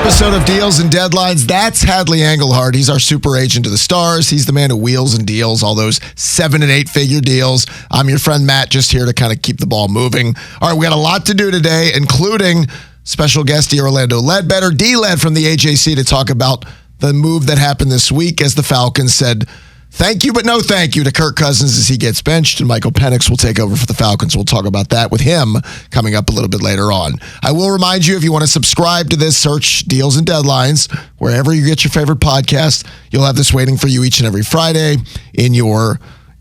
episode of Deals and Deadlines. That's Hadley Engelhardt. He's our super agent to the stars. He's the man who wheels and deals all those 7- and 8-figure deals. I'm your friend Matt, just here to kind of keep the ball moving. All right, we got a lot to do today, including special guest Orlando Ledbetter, D-Led from the AJC, to talk about the move that happened this week as the Falcons said thank you, but no thank you to Kirk Cousins as he gets benched, and Michael Penix will take over for the Falcons. We'll talk about that with him coming up a little bit later on. I will remind you, if you want to subscribe to this, search Deals and Deadlines wherever you get your favorite podcast. You'll have this waiting for you each and every Friday in your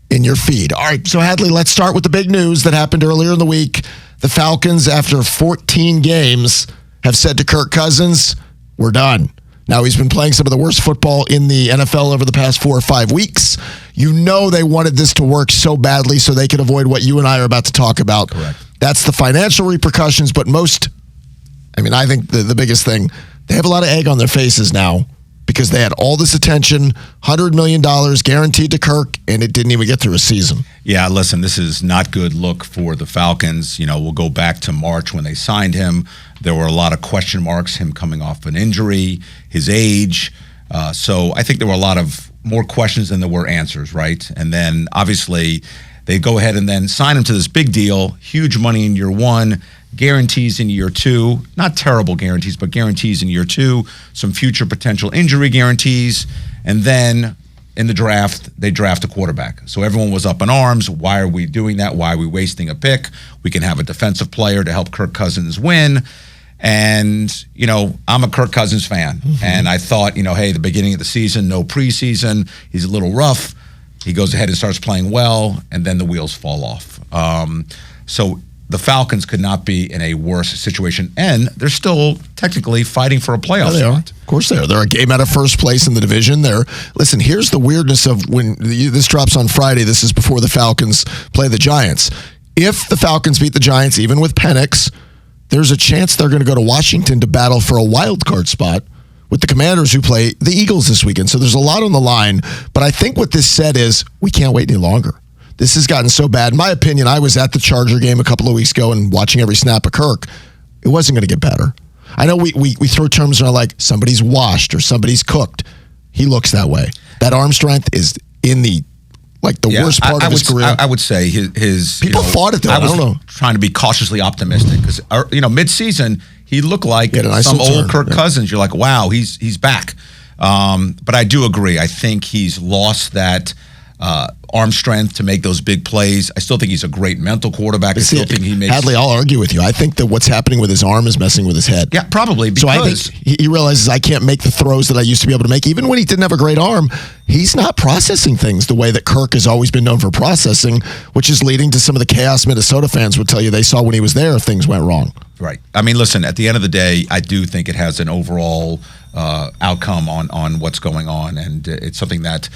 feed. All right, so Hadley, let's start with the big news that happened earlier in the week. The Falcons, after 14 games, have said to Kirk Cousins, we're done. Now, he's been playing some of the worst football in the NFL over the past 4 or 5 weeks. You know they wanted this to work so badly so they could avoid what you and I are about to talk about. Correct. That's the financial repercussions, but I think the biggest thing, they have a lot of egg on their faces now because they had all this attention, $100 million guaranteed to Kirk, and it didn't even get through a season. Yeah, listen, this is not good look for the Falcons. You know, we'll go back to March when they signed him. There were a lot of question marks, him coming off an injury, his age. So I think there were a lot of more questions than there were answers, right? And then obviously they go ahead and then sign him to this big deal, huge money in year one, guarantees in year two, not terrible guarantees, but guarantees in year two, some future potential injury guarantees, and then in the draft, they draft a quarterback. So everyone was up in arms. Why are we doing that? Why are we wasting a pick? We can have a defensive player to help Kirk Cousins win. And, you know, I'm a Kirk Cousins fan. Mm-hmm. And I thought, hey, the beginning of the season, no preseason, he's a little rough. He goes ahead and starts playing well, and then the wheels fall off. So the Falcons could not be in a worse situation, and they're still technically fighting for a playoff spot. Of course they are. They're a game out of first place in the division. Listen, here's the weirdness of when this drops on Friday. This is before the Falcons play the Giants. If the Falcons beat the Giants, even with Penix, there's a chance they're going to go to Washington to battle for a wild card spot with the Commanders, who play the Eagles this weekend. So there's a lot on the line. But I think what this said is we can't wait any longer. This has gotten so bad. In my opinion, I was at the Charger game a couple of weeks ago and watching every snap of Kirk. It wasn't going to get better. I know we throw terms around like somebody's washed or somebody's cooked. He looks that way. That arm strength is in the worst part of his career. I would say his people thought it though. I don't know. Trying to be cautiously optimistic because mid-season he looked like some old Kirk Cousins. You're like, wow, he's back. But I do agree. I think he's lost that arm strength to make those big plays. I still think he's a great mental quarterback. I still think he makes... Hadley, I'll argue with you. I think that what's happening with his arm is messing with his head. Yeah, probably. Because... So I think he realizes I can't make the throws that I used to be able to make. Even when he didn't have a great arm, he's not processing things the way that Kirk has always been known for processing, which is leading to some of the chaos Minnesota fans would tell you they saw when he was there if things went wrong. Right. I mean, listen, at the end of the day, I do think it has an overall outcome on what's going on, and it's something that,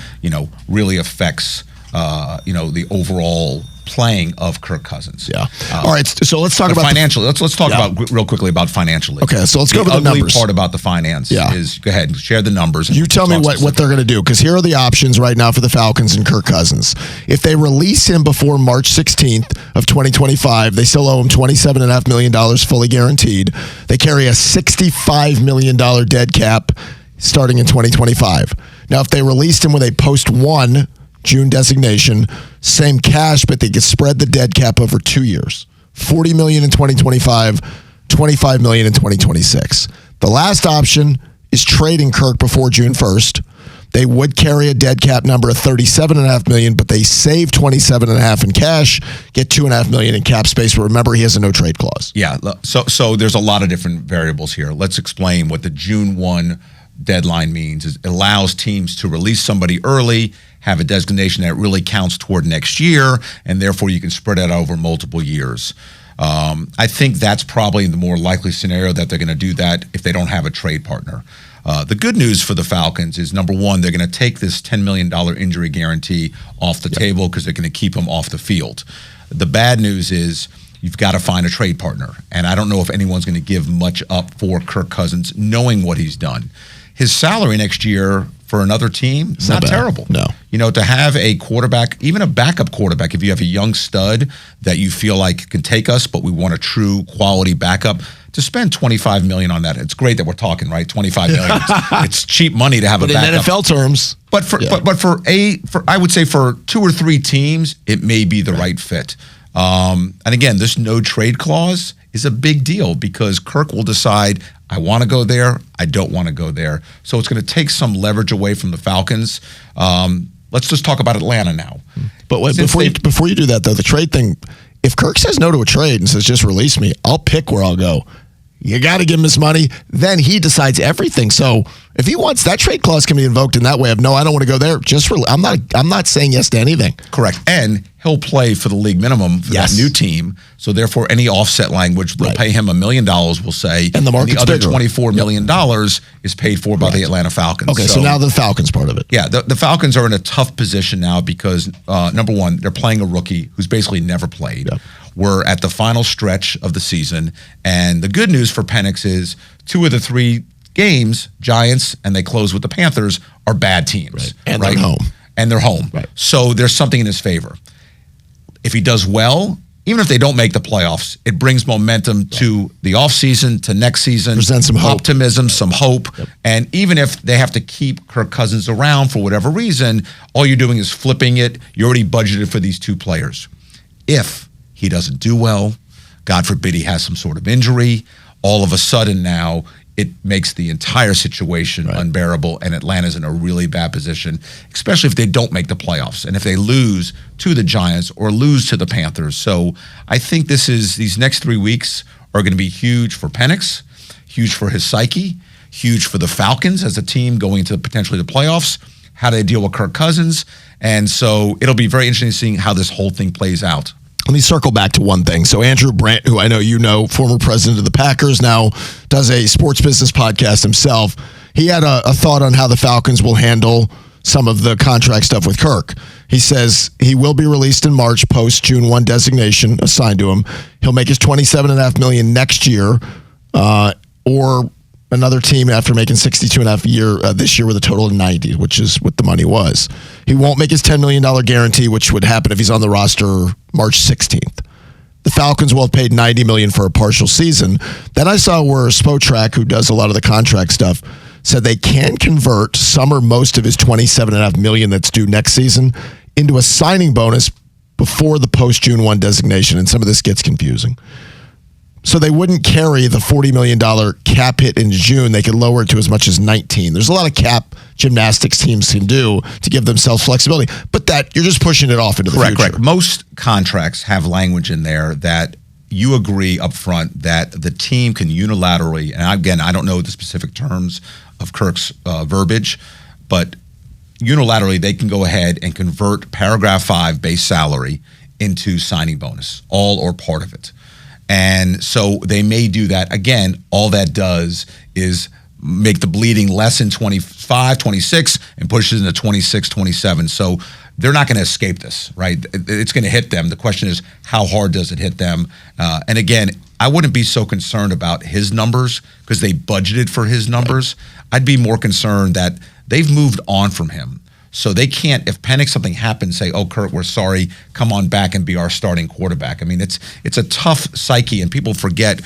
really affects the overall playing of Kirk Cousins. Yeah. All right. So let's talk about financial. Let's talk about real quickly about financially. Okay. So let's go over the numbers. The ugly part about the finance is, go ahead and share the numbers. You tell me what they're going to do, because here are the options right now for the Falcons and Kirk Cousins. If they release him before March 16th of 2025, they still owe him $27.5 million fully guaranteed. They carry a $65 million dead cap starting in 2025. Now, if they released him with a post-1 June designation, same cash, but they could spread the dead cap over 2 years. $40 million in 2025, $25 million in 2026. The last option is trading Kirk before June 1st. They would carry a dead cap number of $37.5 million, but they save $27.5 in cash, get $2.5 million in cap space. But remember, he has a no trade clause. Yeah. So there's a lot of different variables here. Let's explain what the June 1 deadline means. It allows teams to release somebody early, have a designation that really counts toward next year, and therefore you can spread it over multiple years. I think that's probably the more likely scenario that they're going to do that if they don't have a trade partner. The good news for the Falcons is, number one, they're going to take this $10 million injury guarantee off the table because they're going to keep him off the field. The bad news is you've got to find a trade partner, and I don't know if anyone's going to give much up for Kirk Cousins knowing what he's done. His salary next year for another team, it's not terrible. No. To have a quarterback, even a backup quarterback, if you have a young stud that you feel like can take us, but we want a true quality backup, to spend $25 million on that. It's great that we're talking, right? $25 million. It's cheap money to have a backup. In NFL terms. But for I would say for 2 or 3 teams, it may be the right fit. And again, this no trade clause is a big deal because Kirk will decide, I want to go there, I don't want to go there. So it's going to take some leverage away from the Falcons. Let's just talk about Atlanta now. But wait, before you do that, though, the trade thing, if Kirk says no to a trade and says, just release me, I'll pick where I'll go. You got to give him his money. Then he decides everything. So if he wants, that trade clause can be invoked in that way of, no, I don't want to go there. I'm not saying yes to anything. Correct. And he'll play for the league minimum for that new team. So therefore, any offset language, they'll pay him $1 million, we'll say. And the other $24 million is paid for by the Atlanta Falcons. Okay, so now the Falcons part of it. Yeah, the Falcons are in a tough position now because, number one, they're playing a rookie who's basically never played. Yep. We're at the final stretch of the season. And the good news for Penix is 2 of the 3 games, Giants, and they close with the Panthers, are bad teams. Right. And they're home. And they're home. Right. So there's something in his favor. If he does well, even if they don't make the playoffs, it brings momentum to the offseason, to next season. Presents some hope. Optimism, some hope. Yep. And even if they have to keep Kirk Cousins around for whatever reason, all you're doing is flipping it. You already budgeted for these 2 players. If he doesn't do well, God forbid he has some sort of injury, all of a sudden now it makes the entire situation unbearable, and Atlanta's in a really bad position, especially if they don't make the playoffs and if they lose to the Giants or lose to the Panthers. So I think these next 3 weeks are going to be huge for Penix, huge for his psyche, huge for the Falcons as a team going to potentially the playoffs. How do they deal with Kirk Cousins? And so it'll be very interesting seeing how this whole thing plays out. Let me circle back to one thing. So Andrew Brandt, who I know you know, former president of the Packers, now does a sports business podcast himself. He had a thought on how the Falcons will handle some of the contract stuff with Kirk. He says he will be released in March post June 1 designation assigned to him. He'll make his $27.5 million next year, or another team after making $62.5 this year with a total of $90, which is what the money was. He won't make his $10 million guarantee, which would happen if he's on the roster March 16th. The Falcons will have paid $90 million for a partial season. Then I saw where Spotrac, who does a lot of the contract stuff, said they can convert some or most of his $27.5 million that's due next season into a signing bonus before the post June 1 designation, and some of this gets confusing. So they wouldn't carry the $40 million cap hit in June. They could lower it to as much as 19. There's a lot of cap gymnastics teams can do to give themselves flexibility, but that you're just pushing it off into the future. Correct. Most contracts have language in there that you agree up front that the team can unilaterally, and again, I don't know the specific terms of Kirk's verbiage, but unilaterally they can go ahead and convert paragraph 5 base salary into signing bonus, all or part of it. And so they may do that. Again, all that does is make the bleeding less in 25, 26, and push it into 26, 27. So they're not going to escape this, right? It's going to hit them. The question is, how hard does it hit them? And again, I wouldn't be so concerned about his numbers because they budgeted for his numbers. I'd be more concerned that they've moved on from him. So they can't, if Penix something happens, say, oh, Kurt, we're sorry, come on back and be our starting quarterback. I mean, it's a tough psyche, and people forget,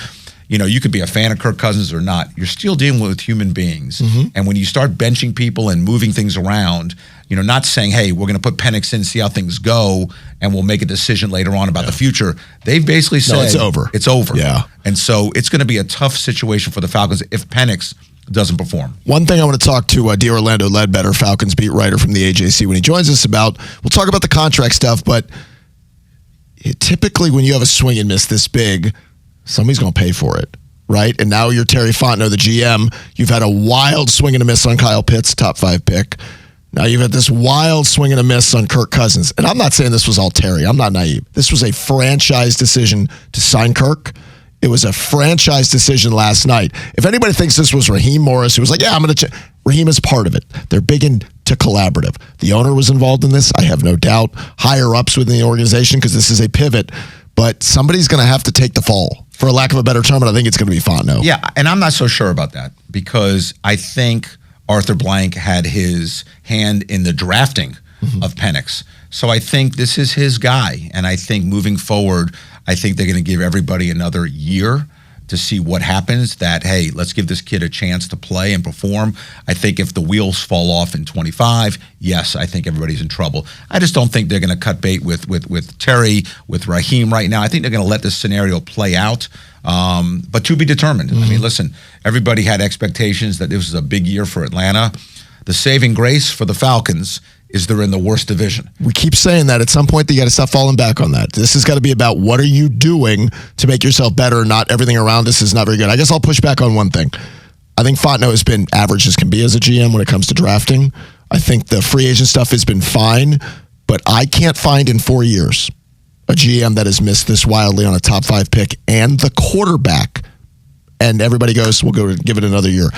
you could be a fan of Kirk Cousins or not. You're still dealing with human beings. Mm-hmm. And when you start benching people and moving things around, not saying, hey, we're going to put Penix in, see how things go, and we'll make a decision later on about the future. They've basically said, it's over. It's over. Yeah. And so it's going to be a tough situation for the Falcons if Penix doesn't perform. One thing I want to talk to D. Orlando Ledbetter, Falcons beat writer from the AJC, when he joins us about, we'll talk about the contract stuff, but typically when you have a swing and miss this big, somebody's going to pay for it, right? And now you're Terry Fontenot, the GM. You've had a wild swing and a miss on Kyle Pitts, top 5 pick. Now you've had this wild swing and a miss on Kirk Cousins. And I'm not saying this was all Terry. I'm not naive. This was a franchise decision to sign Kirk. It was a franchise decision last night. If anybody thinks this was Raheem Morris, who was like, yeah, I'm going to Raheem is part of it. They're big into collaborative. The owner was involved in this, I have no doubt. Higher ups within the organization, because this is a pivot. But somebody's going to have to take the fall, for a lack of a better term, and I think it's going to be Fontenot. Yeah, and I'm not so sure about that, because I think Arthur Blank had his hand in the drafting of Penix. So I think this is his guy, and I think moving forward, I think they're going to give everybody another year to see what happens, that, hey, let's give this kid a chance to play and perform. I think if the wheels fall off in 25, yes, I think everybody's in trouble. I just don't think they're going to cut bait with Terry, with Raheem right now. I think they're going to let this scenario play out, but to be determined. I mean, listen, everybody had expectations that this was a big year for Atlanta. The saving grace for the Falcons is they're in the worst division. We keep saying that. At some point, you got to stop falling back on that. This has got to be about what are you doing to make yourself better, not everything around us is not very good. I guess I'll push back on one thing. I think Fontenot has been average as can be as a GM when it comes to drafting. I think the free agent stuff has been fine, but I can't find in 4 years a GM that has missed this wildly on a top 5 pick and the quarterback. And everybody goes, we'll go give it another year.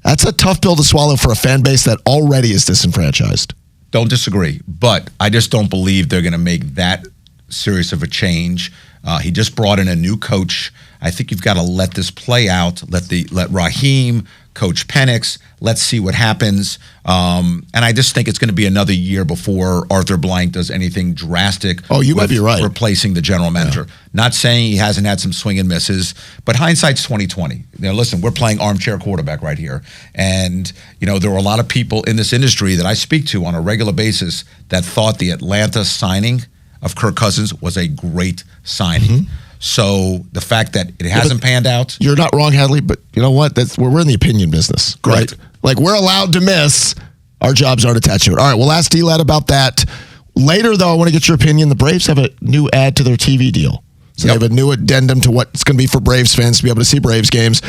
That's a tough pill to swallow for a fan base that already is disenfranchised. Don't disagree, but I just don't believe they're going to make that serious of a change. He just brought in a new coach. I think you've got to let this play out. Let Raheem, Coach Penix, let's see what happens. And I just think it's going to be another year before Arthur Blank does anything drastic. Oh, you might be right. Replacing the general manager. Yeah. Not saying he hasn't had some swing and misses, but hindsight's 20/20. Listen, we're playing armchair quarterback right here. And, there were a lot of people in this industry that I speak to on a regular basis that thought the Atlanta signing of Kirk Cousins was a great signing. Mm-hmm. So the fact that it hasn't panned out. You're not wrong, Hadley, but you know what? We're in the opinion business. Correct. Right? Like, we're allowed to miss. Our jobs aren't attached to it. All right, we'll ask D-Lad about that. Later, though, I want to get your opinion. The Braves have a new add to their TV deal. So they have a new addendum to what it's going to be for Braves fans to be able to see Braves games.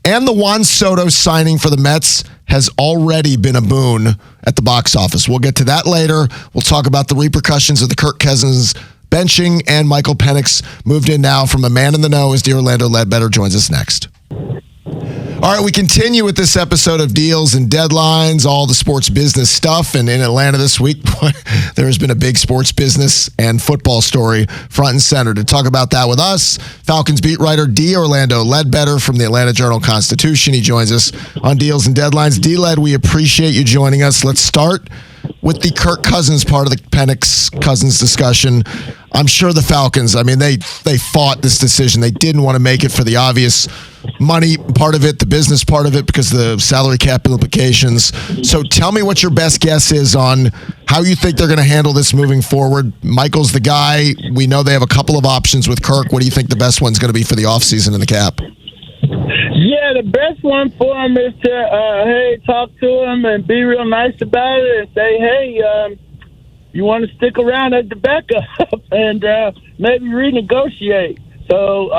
And the Juan Soto signing for the Mets has already been a boon at the box office. We'll get to that later. We'll talk about the repercussions of the Kirk Cousins benching, and Michael Penix moved in now from a man in the know as the Orlando Ledbetter joins us next. All right, we continue with this episode of Deals and Deadlines, all the sports business stuff. And in Atlanta this week, there has been a big sports business and football story front and center. To talk about that with us, Falcons beat writer D. Orlando Ledbetter from the Atlanta Journal-Constitution. He joins us on Deals and Deadlines. D-Led, we appreciate you joining us. Let's start with the Kirk Cousins part of the Penix-Cousins discussion. I'm sure the Falcons, they fought this decision. They didn't want to make it for the obvious money part of it, the business part of it, because of the salary cap implications. So tell me what your best guess is on how you think they're going to handle this moving forward. Michael's the guy. We know they have a couple of options with Kirk. What do you think the best one's going to be for the offseason in the cap? Yeah, the best one for him is to, talk to him and be real nice about it and say, hey, you want to stick around as the backup and maybe renegotiate. So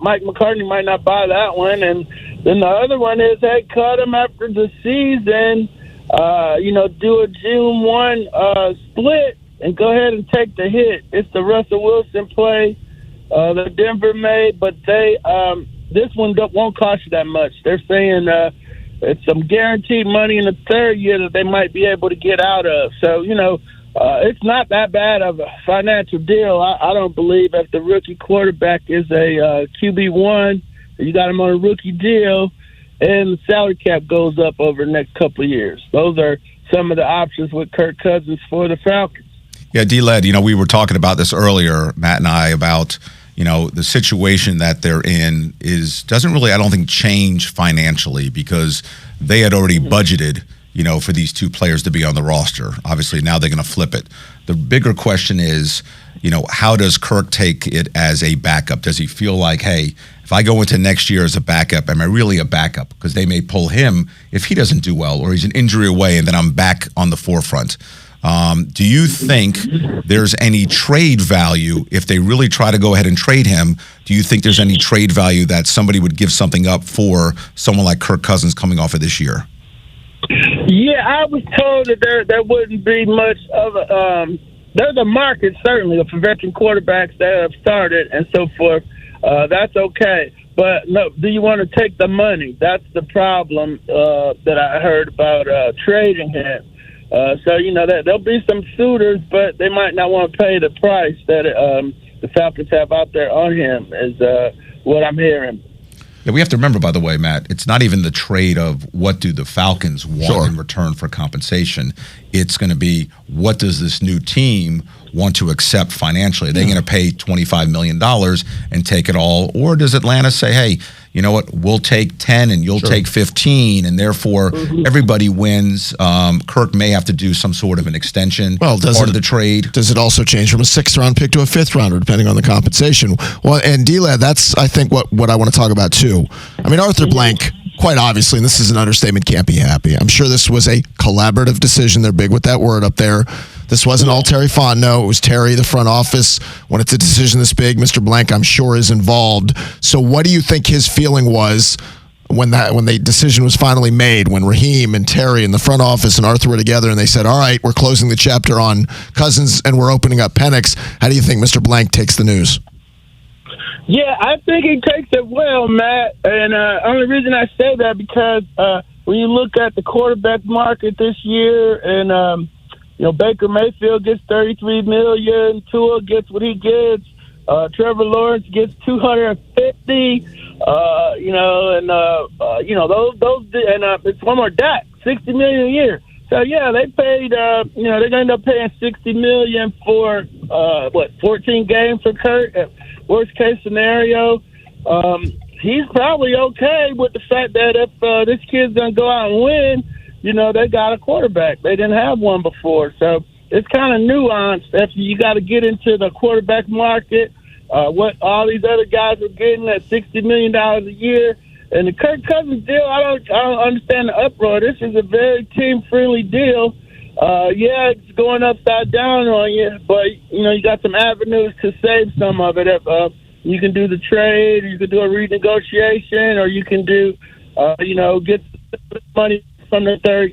Mike McCartney might not buy that one. And then the other one is, hey, cut him after the season, do a June 1 split and go ahead and take the hit. It's the Russell Wilson play that Denver made, but this one won't cost you that much. They're saying it's some guaranteed money in the third year that they might be able to get out of. So, it's not that bad of a financial deal. I don't believe if the rookie quarterback is a QB1, you got him on a rookie deal, and the salary cap goes up over the next couple of years. Those are some of the options with Kirk Cousins for the Falcons. Yeah, D-Led, we were talking about this earlier, Matt and I, about the situation that they're in doesn't really, I don't think, change financially because they had already budgeted, for these two players to be on the roster. Obviously, now they're going to flip it. The bigger question is, how does Kirk take it as a backup? Does he feel like, hey, if I go into next year as a backup, am I really a backup? Because they may pull him if he doesn't do well or he's an injury away and then I'm back on the forefront. Do you think there's any trade value if they really try to go ahead and trade him? Do you think there's any trade value that somebody would give something up for someone like Kirk Cousins coming off of this year? Yeah, I was told that there wouldn't be much of a there's a market, certainly, for veteran quarterbacks that have started and so forth. That's okay. But, no, do you want to take the money? That's the problem that I heard about trading him. So, there'll be some suitors, but they might not want to pay the price that the Falcons have out there on him, is what I'm hearing. Yeah, we have to remember, by the way, Matt, it's not even the trade of what do the Falcons want in return for compensation. It's going to be what does this new team want to accept financially? Are they going to pay $25 million and take it all? Or does Atlanta say, hey, you know what, we'll take 10 and you'll take 15, and therefore everybody wins. Kirk may have to do some sort of an extension part of the trade. Does it also change from a 6th-round pick to a 5th-rounder, depending on the compensation? Well, and D-Lad, that's, I think, what I want to talk about, too. I mean, Arthur Blank, quite obviously, and this is an understatement, can't be happy. I'm sure this was a collaborative decision. They're big with that word up there. This wasn't all Terry Fontenot. It was Terry, the front office. When it's a decision this big, Mr. Blank, I'm sure, is involved. So what do you think his feeling was when the decision was finally made, when Raheem and Terry and the front office and Arthur were together and they said, all right, we're closing the chapter on Cousins and we're opening up Penix? How do you think Mr. Blank takes the news? Yeah, I think he takes it well, Matt. And only reason I say that because when you look at the quarterback market this year, and Baker Mayfield gets $33 million, Tua gets what he gets, Trevor Lawrence gets $250. It's one more Dak, $60 million a year. So yeah, they paid. They're going to end up paying $60 million for 14 games for Kirk. Worst case scenario, he's probably okay with the fact that if this kid's going to go out and win, they got a quarterback. They didn't have one before, so it's kind of nuanced. If you got to get into the quarterback market, what all these other guys are getting at $60 million a year. And the Kirk Cousins deal, I don't understand the uproar. This is a very team-friendly deal. Yeah, it's going upside down on you, but, you got some avenues to save some of it. You can do the trade, or you can do a renegotiation, or you can do, get money from the third.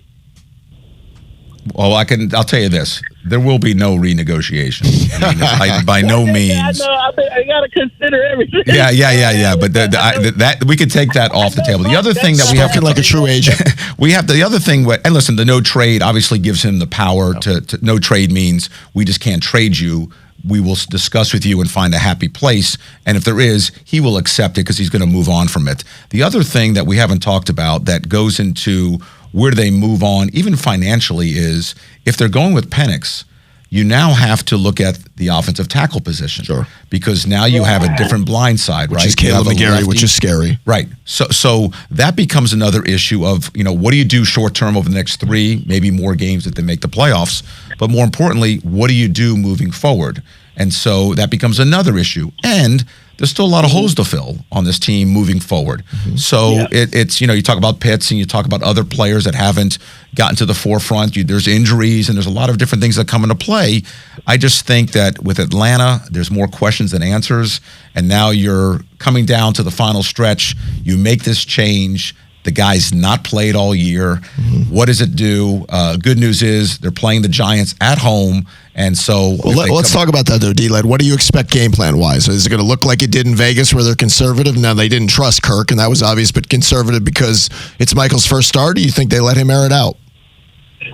Well, I'll tell you this. There will be no renegotiation. I mean, by no means. I know. I got to consider everything. Yeah. But that we could take that off the table. The other thing that we have to, like a true agent, we have the other thing. And listen, the no trade obviously gives him the power to. No trade means we just can't trade you. We will discuss with you and find a happy place. And if there is, he will accept it because he's going to move on from it. The other thing that we haven't talked about that goes into where do they move on, even financially, is if they're going with Penix, you now have to look at the offensive tackle position. Sure. Because now you have a different blind side, which right? Is Caleb McGarry, which is scary. Right. So that becomes another issue of, what do you do short term over the next 3, maybe more games that they make the playoffs? But more importantly, what do you do moving forward? And so that becomes another issue. And there's still a lot of holes to fill on this team moving forward. So it's, you talk about Pitts and you talk about other players that haven't gotten to the forefront. There's injuries and there's a lot of different things that come into play. I just think that with Atlanta, there's more questions than answers. And now you're coming down to the final stretch. You make this change. The guy's not played all year. What does it do? Good news is they're playing the Giants at home. And so let's talk about that, though, D-Led. What do you expect game plan-wise? Is it going to look like it did in Vegas where they're conservative? Now, they didn't trust Kirk, and that was obvious, but conservative because it's Michael's first start? Do you think they let him air it out?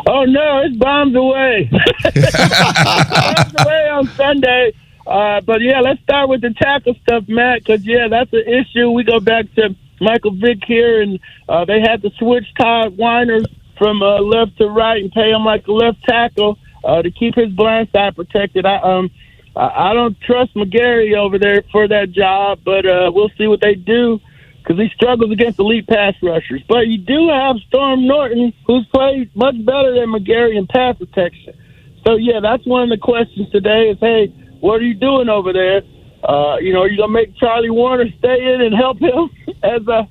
Oh, no, it's bombs away. Bombs away on Sunday. But, yeah, let's start with the tackle stuff, Matt, because, that's an issue. We go back to Michael Vick here, and they had to switch Todd Weiner from left to right and pay him like a left tackle to keep his blind side protected. I don't trust McGarry over there for that job, but we'll see what they do because he struggles against elite pass rushers. But you do have Storm Norton, who's played much better than McGarry in pass protection. So, that's one of the questions today is, hey, what are you doing over there? Are you going to make Charlie Warner stay in and help him as a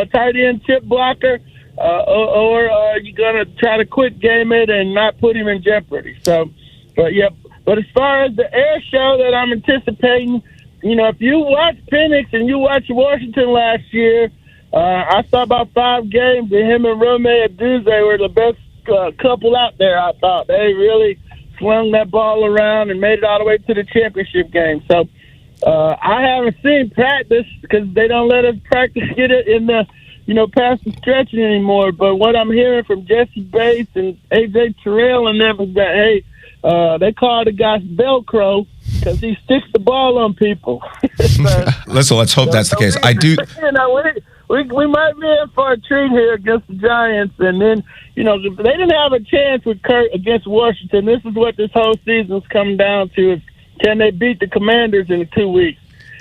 tight end chip blocker? Or are you going to try to quick game it and not put him in jeopardy? So, but as far as the air show that I'm anticipating, if you watch Penix and you watch Washington last year, I saw about 5 games and him and Rome Aduze were the best couple out there, I thought. They really slung that ball around and made it all the way to the championship game. So, I haven't seen practice because they don't let us practice get it in the, past the stretching anymore. But what I'm hearing from Jesse Bates and AJ Terrell and them is that, hey, they call the guy Velcro because he sticks the ball on people. Let's hope that's the case. I do. we might be in for a treat here against the Giants. And then, they didn't have a chance with Kirk against Washington. This is what this whole season's come down to: is can they beat the Commanders in 2 weeks?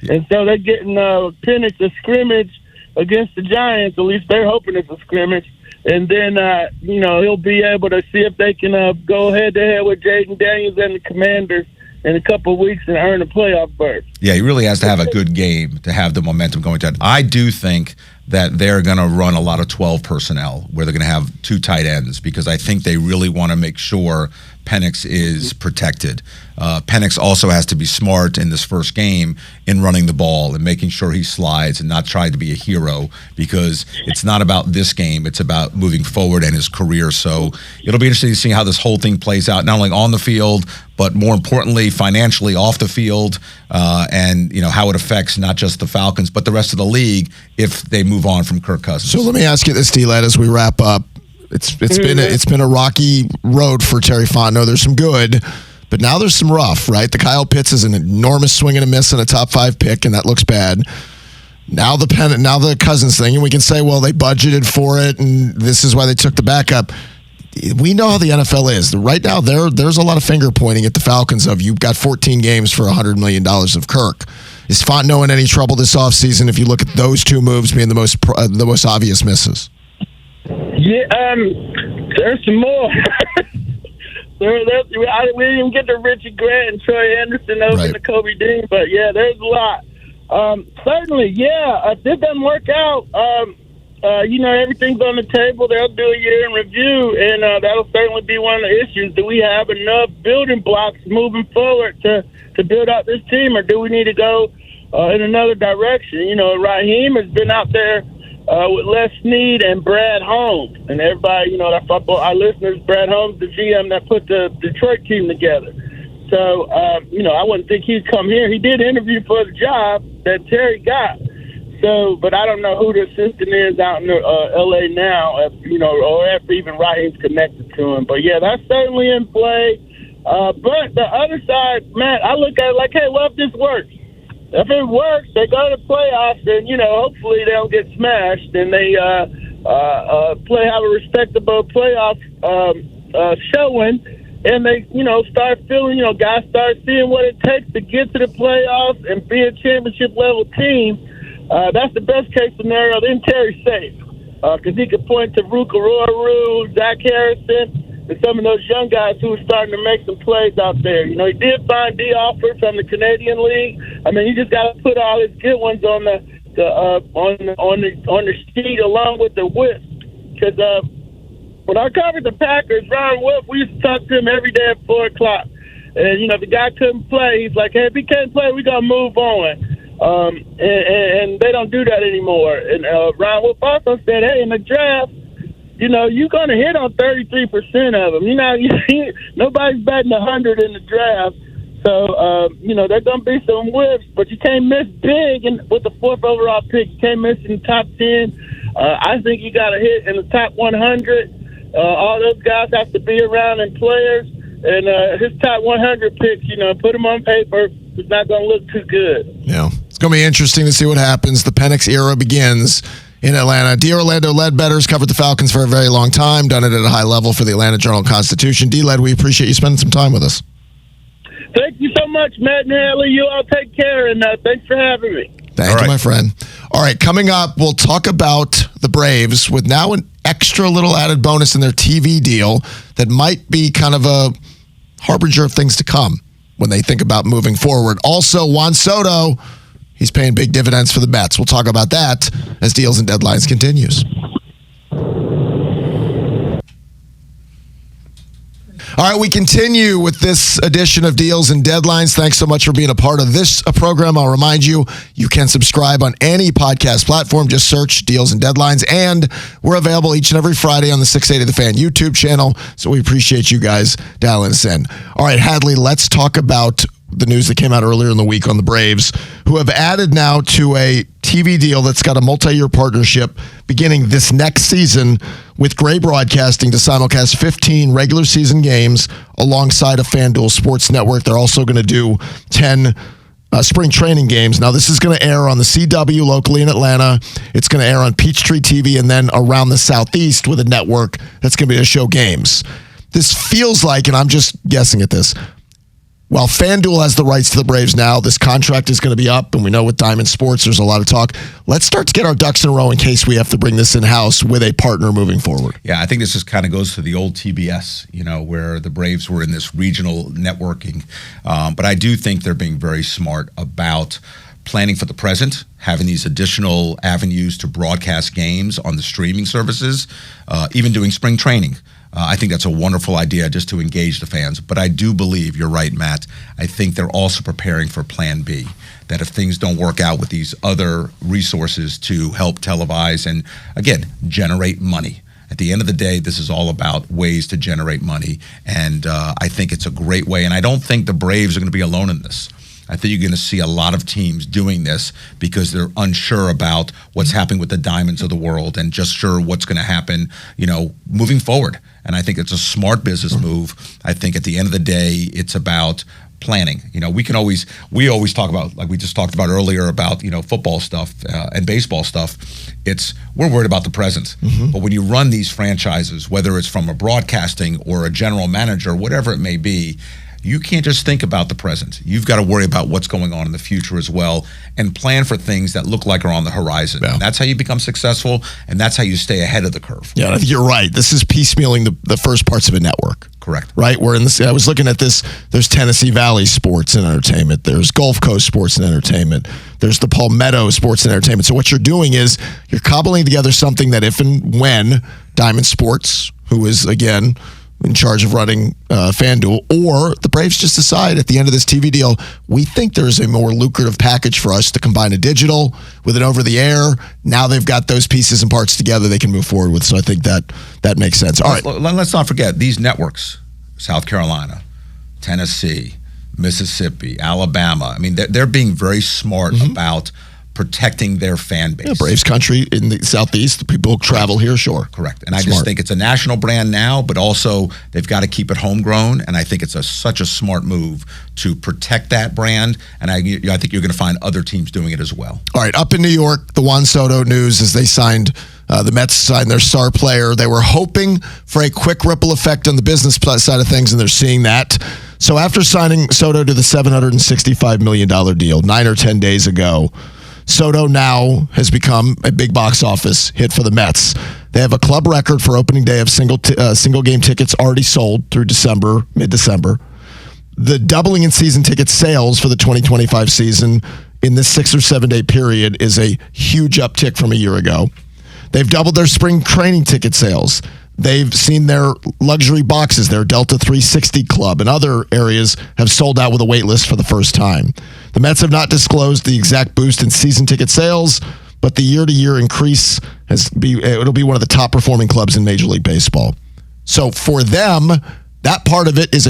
And so they're getting Penix a scrimmage against the Giants. At least they're hoping it's a scrimmage. And then, he'll be able to see if they can go head-to-head with Jaden Daniels and the Commanders in a couple of weeks and earn a playoff berth. Yeah, he really has to have a good game to have the momentum going to it. I do think that they're going to run a lot of 12 personnel where they're going to have 2 tight ends, because I think they really want to make sure Penix is protected. Penix also has to be smart in this first game in running the ball and making sure he slides and not try to be a hero, because it's not about this game. It's about moving forward and his career. So it'll be interesting to see how this whole thing plays out, not only on the field, but more importantly, financially off the field, and how it affects not just the Falcons, but the rest of the league if they move on from Kirk Cousins. So let me ask you this, D-Led, as we wrap up. It's been a rocky road for Terry Fontenot. There's some good, but now there's some rough, right? The Kyle Pitts is an enormous swing and a miss and a top 5 pick, and that looks bad. Now the Cousins thing, and we can say, well, they budgeted for it, and this is why they took the backup. We know how the NFL is. Right now, there's a lot of finger pointing at the Falcons of, you've got 14 games for $100 million of Kirk. Is Fontenot in any trouble this offseason if you look at those 2 moves being the most obvious misses? Yeah, there's some more. we didn't even get to Richie Grant and Troy Anderson over to Kobe Dean, but yeah, there's a lot. Certainly, yeah. If it doesn't work out, everything's on the table. They'll do a year in review, and that'll certainly be one of the issues. Do we have enough building blocks moving forward to build out this team, or do we need to go in another direction? Raheem has been out there with Les Snead and Brad Holmes, and everybody, our listeners, Brad Holmes, the GM that put the Detroit team together. So, I wouldn't think he'd come here. He did interview for the job that Terry got. So, but I don't know who the assistant is out in L.A. now, or if even Raheem's connected to him. But yeah, that's certainly in play. But the other side, Matt, I look at it like, hey, well, if this works. If it works, they go to the playoffs, and hopefully they don't get smashed, and they have a respectable playoff showing, and they start feeling guys start seeing what it takes to get to the playoffs and be a championship level team. That's the best case scenario. Then Terry's safe because he could point to Rukaroru, Zach Harrison, and some of those young guys who are starting to make some plays out there. He did find D. Offer from the Canadian League. I mean, you just got to put all his good ones on the sheet along with the whip. Because when I covered the Packers, Ron Wolf, we used to talk to him every day at 4:00. And the guy couldn't play. He's like, hey, if he can't play, we gonna move on. And they don't do that anymore. And Ron Wolf also said, hey, in the draft, you're going to hit on 33% of them. Nobody's batting 100 in the draft. So, there's going to be some whiffs, but you can't miss big with the 4th overall pick. You can't miss in the top 10. I think you got to hit in the top 100. All those guys have to be around and players. And his top 100 picks, put them on paper. It's not going to look too good. Yeah. It's going to be interesting to see what happens. The Penix era begins in Atlanta. D. Orlando Ledbetter's covered the Falcons for a very long time, done it at a high level for the Atlanta Journal-Constitution. D-Led, we appreciate you spending some time with us. Thank you so much, Matt and Haley. You all take care, and thanks for having me. Thank you, my friend. All right, coming up, we'll talk about the Braves with now an extra little added bonus in their TV deal that might be kind of a harbinger of things to come when they think about moving forward. Also, Juan Soto, he's paying big dividends for the Mets. We'll talk about that as Deals and Deadlines continues. All right, we continue with this edition of Deals and Deadlines. Thanks so much for being a part of this program. I'll remind you, you can subscribe on any podcast platform. Just search Deals and Deadlines. And we're available each and every Friday on the 680 The Fan YouTube channel. So we appreciate you guys dialing us in. All right, Hadley, let's talk about the news that came out earlier in the week on the Braves, who have added now to a TV deal that's got a multi-year partnership beginning this next season with Gray Broadcasting to simulcast 15 regular season games alongside a FanDuel Sports Network. They're also going to do 10 spring training games. Now, this is going to air on the CW locally in Atlanta. It's going to air on Peachtree TV and then around the Southeast with a network that's going to be to show games. This feels like, and I'm just guessing at this, while FanDuel has the rights to the Braves now, this contract is going to be up, and we know with Diamond Sports there's a lot of talk. Let's start to get our ducks in a row in case we have to bring this in-house with a partner moving forward. Yeah, I think this just kind of goes to the old TBS, where the Braves were in this regional networking. But I do think they're being very smart about planning for the present, having these additional avenues to broadcast games on the streaming services, even doing spring training. I think that's a wonderful idea just to engage the fans. But I do believe, you're right, Matt, I think they're also preparing for Plan B, that if things don't work out with these other resources to help televise and, again, generate money. At the end of the day, this is all about ways to generate money. And I think it's a great way. And I don't think the Braves are going to be alone in this. I think you're going to see a lot of teams doing this because they're unsure about what's happening with the Diamonds of the world and just sure what's going to happen, moving forward. And I think it's a smart business move. I think at the end of the day, it's about planning. We always talk about, like we just talked about earlier, about football stuff and baseball stuff. We're worried about the present. But when you run these franchises, whether it's from a broadcasting or a general manager, whatever it may be, you can't just think about the present. You've got to worry about what's going on in the future as well and plan for things that look like are on the horizon. Yeah. And that's how you become successful, and that's how you stay ahead of the curve. Yeah, I think you're right. This is piecemealing the first parts of a network. Correct. Right? I was looking at this. There's Tennessee Valley Sports and Entertainment. There's Gulf Coast Sports and Entertainment. There's the Palmetto Sports and Entertainment. So what you're doing is you're cobbling together something that if and when Diamond Sports, who is, again, in charge of running FanDuel, or the Braves just decide at the end of this TV deal, we think there's a more lucrative package for us to combine a digital with an over-the-air. Now they've got those pieces and parts together they can move forward with. So I think that makes sense. All right. Let's not forget, these networks, South Carolina, Tennessee, Mississippi, Alabama, they're being very smart about protecting their fan base. Yeah, Braves country in the Southeast, the people travel here, sure. Correct. And I just think it's a national brand now, but also they've got to keep it homegrown, and I think it's such a smart move to protect that brand, and I think you're going to find other teams doing it as well. All right, up in New York, the Juan Soto news is the Mets signed their star player. They were hoping for a quick ripple effect on the business side of things, and they're seeing that. So after signing Soto to the $765 million deal 9 or 10 days ago, Soto now has become a big box office hit for the Mets. They have a club record for opening day of single game tickets already sold through mid-December. The doubling in season ticket sales for the 2025 season in this 6 or 7 day period is a huge uptick from a year ago. They've doubled their spring training ticket sales. They've seen their luxury boxes, their Delta 360 Club, and other areas have sold out with a wait list for the first time. The Mets have not disclosed the exact boost in season ticket sales, but the year-to-year increase it'll be one of the top-performing clubs in Major League Baseball. So for them, that part of it is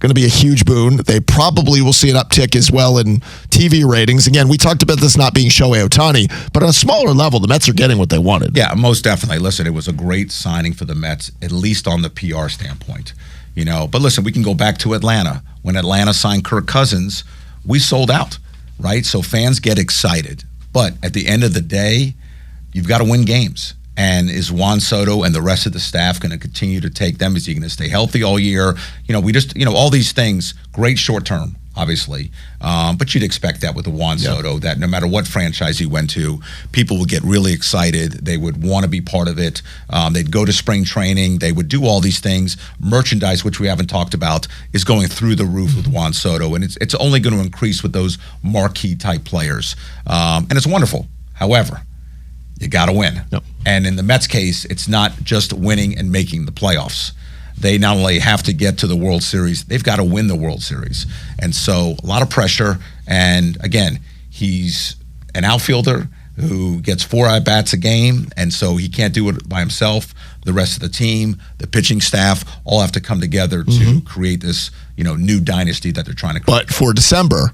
going to be a huge boon. They probably will see an uptick as well in TV ratings. Again, we talked about this not being Shohei Ohtani, but on a smaller level, the Mets are getting what they wanted. Yeah, most definitely. Listen, it was a great signing for the Mets, at least on the PR standpoint. But listen, we can go back to Atlanta. When Atlanta signed Kirk Cousins, we sold out, right? So fans get excited. But at the end of the day, you've got to win games. And is Juan Soto and the rest of the staff going to continue to take them? Is he going to stay healthy all year? All these things, great short term, obviously. But you'd expect that with the Juan Soto, that no matter what franchise he went to, people would get really excited. They would want to be part of it. They'd go to spring training. They would do all these things. Merchandise, which we haven't talked about, is going through the roof with Juan Soto. And it's only going to increase with those marquee type players. And it's wonderful. However, you got to win. Yep. And in the Mets case, it's not just winning and making the playoffs. They not only have to get to the World Series, they've got to win the World Series. And so a lot of pressure. And again, he's an outfielder who gets 4 at-bats a game, and so he can't do it by himself. The rest of the team, the pitching staff, all have to come together to create this, new dynasty that they're trying to create. But for December,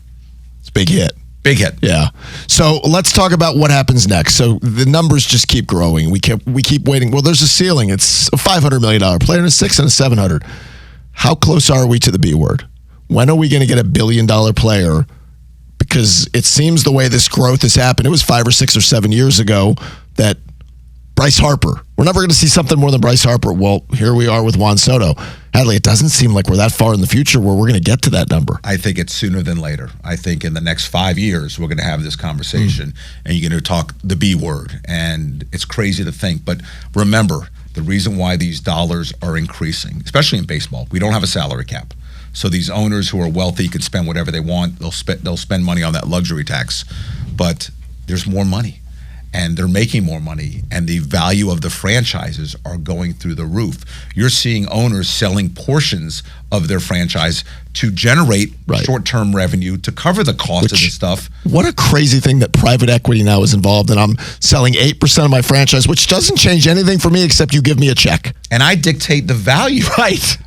it's a big hit. Big hit. Yeah. So let's talk about what happens next. So the numbers just keep growing. We keep waiting. Well, there's a ceiling. It's a $500 million player and a $600 and a $700. How close are we to the B word? When are we going to get a $1 billion player because it seems the way this growth has happened, it was 5 or 6 or 7 years ago that Bryce Harper, we're never going to see something more than Bryce Harper. Well, here we are with Juan Soto. Hadley, it doesn't seem like we're that far in the future where we're going to get to that number. I think it's sooner than later. I think in the next 5 years, we're going to have this conversation and you're going to talk the B word. And it's crazy to think. But remember, the reason why these dollars are increasing, especially in baseball, we don't have a salary cap. So these owners who are wealthy can spend whatever they want. They'll spend money on that luxury tax. But there's more money. And they're making more money, and the value of the franchises are going through the roof. You're seeing owners selling portions of their franchise to generate short-term revenue to cover the cost of this stuff. What a crazy thing that private equity now is involved, and I'm selling 8% of my franchise, which doesn't change anything for me except you give me a check. And I dictate the value.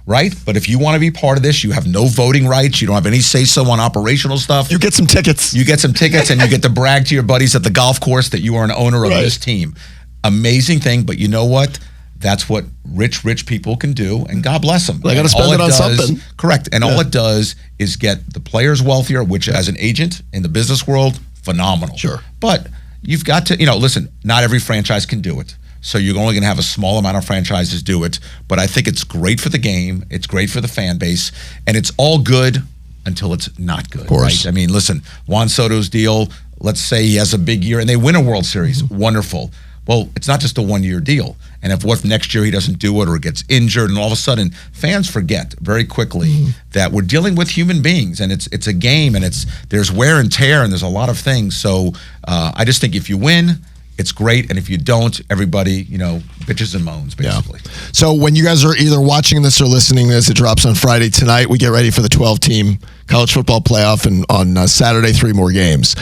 Right? But if you want to be part of this, you have no voting rights. You don't have any say-so on operational stuff. You get some tickets. You get some tickets, and you get to brag to your buddies at the golf course that you are an owner of this team. Amazing thing, but you know what? That's what rich people can do, and God bless them. They got to spend it on something. Correct. And all it does is get the players wealthier, which as an agent in the business world, phenomenal. Sure. But you've got to, listen, not every franchise can do it. So you're only going to have a small amount of franchises do it. But I think it's great for the game. It's great for the fan base. And it's all good until it's not good. Of course. Right? I mean, listen, Juan Soto's deal, let's say he has a big year and they win a World Series. Wonderful. Well, it's not just a one-year deal. And if next year he doesn't do it or gets injured, and all of a sudden fans forget very quickly that we're dealing with human beings, and it's a game, and there's wear and tear, and there's a lot of things. So I just think if you win, it's great, and if you don't, everybody, bitches and moans, basically. Yeah. So when you guys are either watching this or listening to this, it drops on Friday tonight. We get ready for the 12-team college football playoff, and on Saturday, 3 more games.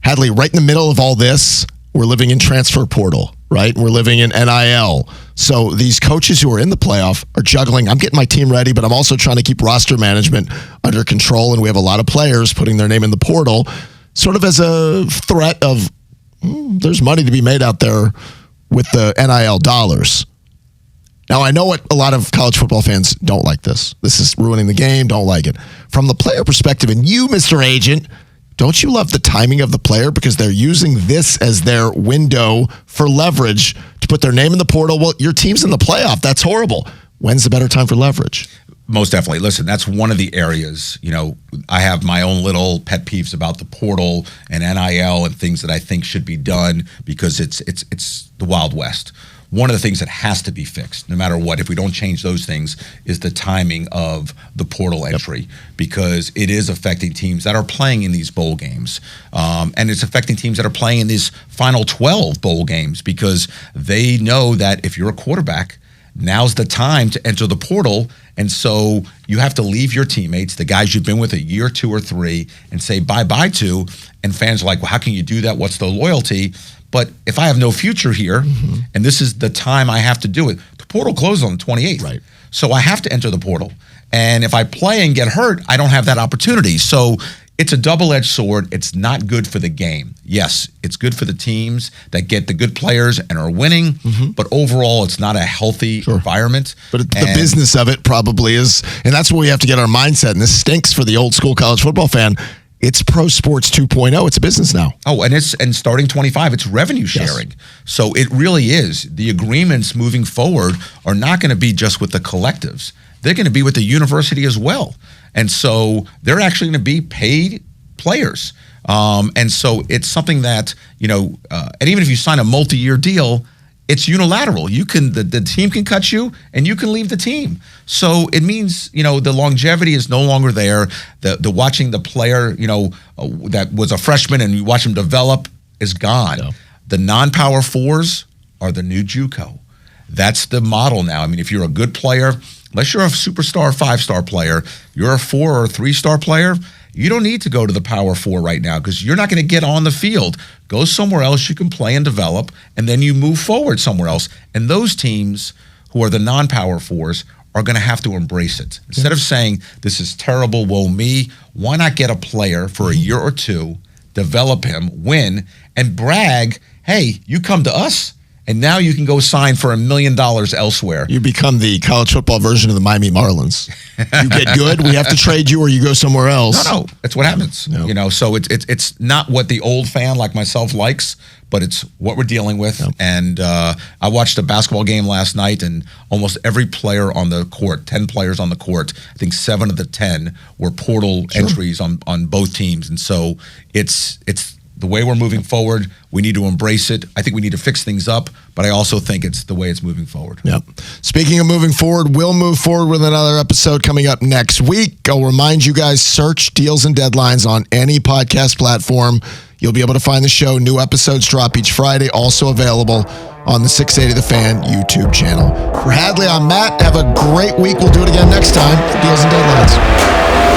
Hadley, right in the middle of all this, we're living in transfer portal, right? We're living in NIL. So these coaches who are in the playoff are juggling. I'm getting my team ready, but I'm also trying to keep roster management under control. And we have a lot of players putting their name in the portal, sort of as a threat of there's money to be made out there with the NIL dollars. Now, I know what a lot of college football fans don't like this. This is ruining the game, don't like it. From the player perspective, and you, Mr. Agent, don't you love the timing of the player because they're using this as their window for leverage to put their name in the portal? Well, your team's in the playoff. That's horrible. When's the better time for leverage? Most definitely. Listen, that's one of the areas, I have my own little pet peeves about the portal and NIL and things that I think should be done because it's the Wild West. One of the things that has to be fixed, no matter what, if we don't change those things, is the timing of the portal entry because it is affecting teams that are playing in these bowl games. And it's affecting teams that are playing in these final 12 bowl games because they know that if you're a quarterback, now's the time to enter the portal. And so you have to leave your teammates, the guys you've been with a year, 2 or 3, and say bye-bye to. And fans are like, well, how can you do that? What's the loyalty? But if I have no future here, and this is the time I have to do it, the portal closes on the 28th. Right. So I have to enter the portal. And if I play and get hurt, I don't have that opportunity. So it's a double-edged sword. It's not good for the game. Yes, it's good for the teams that get the good players and are winning, but overall it's not a healthy environment. But the business of it probably is, and that's where we have to get our mindset, and this stinks for the old school college football fan. It's pro sports 2.0. It's a business now. Oh, and starting 25, it's revenue sharing. Yes. So it really is. The agreements moving forward are not going to be just with the collectives. They're going to be with the university as well. And so they're actually going to be paid players. And so it's something that, and even if you sign a multi-year deal, it's unilateral. You can the team can cut you and you can leave the team. So it means, the longevity is no longer there. The watching the player, that was a freshman and you watch him develop is gone. No. The non-power 4s are the new JUCO. That's the model now. I mean, if you're a good player, unless you're a superstar 5-star player, you're a 4 or 3-star player, you don't need to go to the Power 4 right now because you're not going to get on the field. Go somewhere else you can play and develop, and then you move forward somewhere else. And those teams who are the non-Power 4s are going to have to embrace it. Instead of saying, this is terrible, woe me, why not get a player for a year or 2, develop him, win, and brag, hey, you come to us, And now you can go sign for $1 million elsewhere. You become the college football version of the Miami Marlins. You get good, we have to trade you, or you go somewhere else. No, that's what happens. No. You know, so it's not what the old fan like myself likes, but it's what we're dealing with. No. And I watched a basketball game last night, and almost every player on the court, 10 players on the court, I think 7 of the 10 were portal entries on both teams. And so it's the way we're moving forward. We need to embrace it. I think we need to fix things up, but I also think it's the way it's moving forward. Yep. Speaking of moving forward, we'll move forward with another episode coming up next week. I'll remind you guys, search Deals and Deadlines on any podcast platform. You'll be able to find the show. New episodes drop each Friday, also available on the 680 The Fan YouTube channel. For Hadley, I'm Matt. Have a great week. We'll do it again next time for Deals and Deadlines.